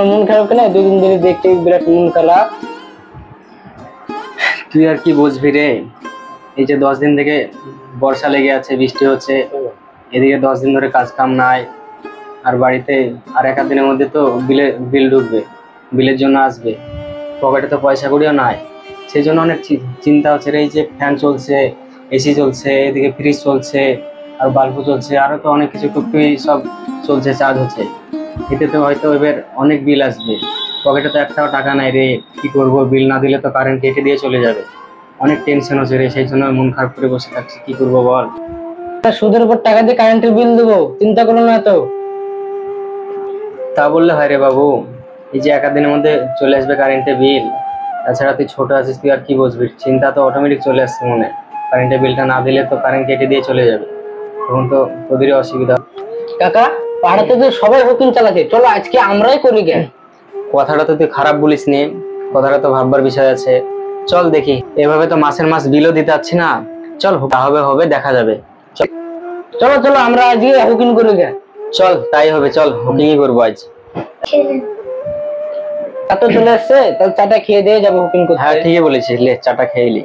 মন খারাপ কেন? দুদিন ধরে দেখতে বিরাট মন খারাপ। তুই আর কি বুঝবি রে, এই যে 10 দিন থেকে বর্ষা লেগে আছে, বৃষ্টি হচ্ছে, এদিকে 10 দিন ধরে কাজ কাম নাই, আর বাড়িতে আর এক আধ দিনের মধ্যে তো বিল ঢুকবে, বিলের জন্য আসবে, পকেটে তো পয়সা কড়িও নাই। সেই জন্য অনেক চিন্তা হচ্ছে রে। এই যে ফ্যান চলছে, এসি চলছে, এদিকে ফ্রিজ চলছে, আর বাল্বও চলছে, আরো তো অনেক কিছু টুকটুকি সব চলছে, চার্জ হচ্ছে। এতে তো হয়তো এবার অনেক বিল আসবে, পকেটে তো একটাও টাকা নাই রে। কি করব, বিল না দিলে তো কারেন্ট কেটে দিয়ে চলে যাবে। অনেক টেনশন হচ্ছে রে, সেই জন্য মন খারাপ করে বসে থাকছি। কি করবো বল? সুদের উপর টাকা দিয়ে কারেন্টের বিল দেবো, চিন্তা করো না তো। তা বললে হয় রে বাবু, এই যে এক আধ দিনের মধ্যে চলে আসবে কারেন্টের বিল। তাছাড়া তুই ছোট আছিস, তুই আর কি বুঝবি। চিন্তা তো অটোমেটিক চলে আসছে মনে। কারেন্টের বিলটা না দিলে তো কারেন্ট কেটে দিয়ে চলে যাবে, তখন তো তোদেরই অসুবিধা। কাকা, পাড়াতে তো সবাই হুকিং চালাচ্ছে, চলো আজকে আমরাই করি গে। কথাটা তো তুই খারাপ বলিস নি, কথাটা তো ভাববার বিষয় আছে। চল দেখি, এভাবে তো মাসের মাস বিলও দিতে পারছি না। চল, হবে হবে, দেখা যাবে। চলো চলো আমরা আজকে হুকিং করি গে। চল তাই হবে, চল হুকিংই করবো আজ। এত চলে আসছে, তাহলে চাটা খেয়ে দিয়ে যাবো হুকিং করতে। হ্যাঁ ঠিকই বলেছিস, লে চাটা খেয়েলি।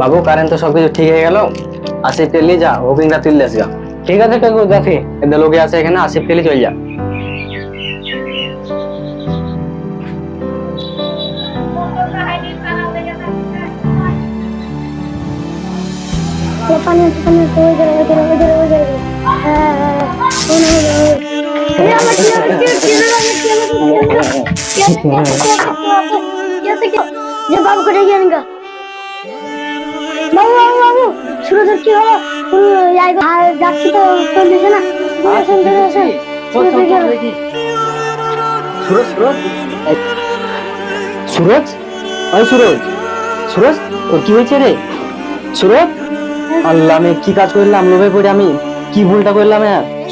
বাবু, কারেন্ট তো সবকিছু ঠিক হয়ে গেল। আসিফ টেলি যা, হুকিংটা তুললে আসগা। ঠিক আছে কাকু, দেখি এদের লোকে আছে এখানে, আসিফ টেলি চল যা। बाबू को देखिए इनका बाबू बाबू बाबू सूरज की हो जाती तो लीजिए ना সুরজ, ওই সুরজ, সুরজ তোর কি হয়েছে রে? সুরজ, আল্লাহ আমি কি কাজ করলাম, লোভে পড়ে আমি কি ভুলটা করলাম।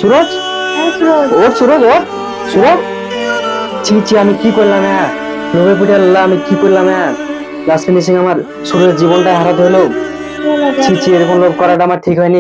সুরজ, ওর সুরজ, ওর সুরজ, ছি ছি আমি কি করলাম, লোভে পড়ে আল্লাহ আমি কি করলাম। লাস্ট ফিনিশিং আমার সুরজের জীবনটা হারাতে হলো। ছি ছি, এরকম লোভ করাটা আমার ঠিক হয়নি।